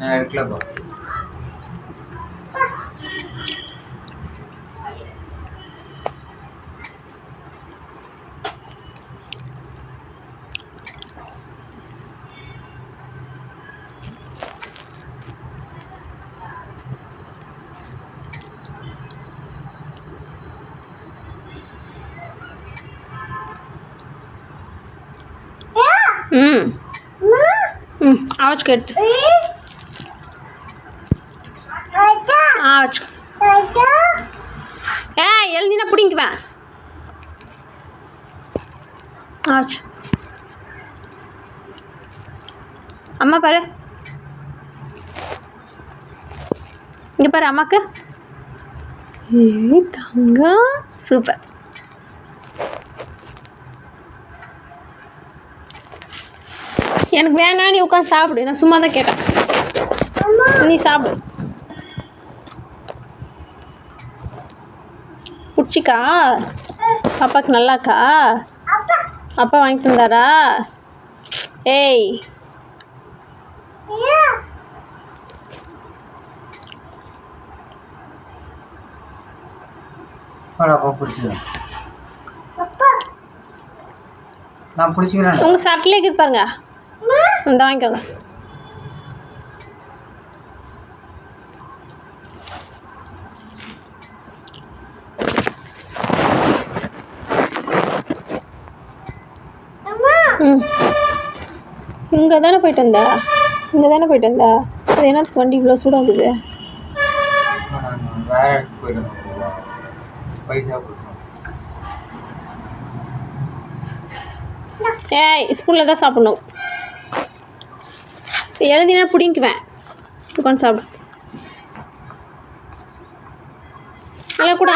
நான் எடுக்கலப்பா. ஆவச்சுக்க எடுத்து ஆவச்சுக்க. எழுதினா பிடிங்குவேன். ஆச்சு. அம்மா பாரு, இங்கே பாரு அம்மாக்கு. ஏய் தங்கம், சூப்பர். எனக்கு வேணாம், நீ உட்காந்து சாப்பிடு. நான் சும்மா தான் கேட்டேன். நீ சாப்பிடு. பிடிச்சிக்கா? பாப்பாவுக்கு நல்லாக்கா? அப்பா வாங்கி தந்தாரா? ஏய் பிடிச்சிக்கிறேன். நான் பிடிச்சிக்கிறேன். உங்கள் சட்டில் இருக்குது பாருங்க, இந்த வாங்கிக்கோங்க. இங்கே தானே போயிட்டு வந்தா? அது என்ன வண்டி இவ்வளோ சூடாகுது? வேற இடத்துக்கு போயிட்டு பைசா கொடுக்கணும். ஸ்பூனில் தான் சாப்பிட்ணும். எழுதினா பிடிங்குவேன். உட்காந்து சாப்பிடு. இல்லை கூட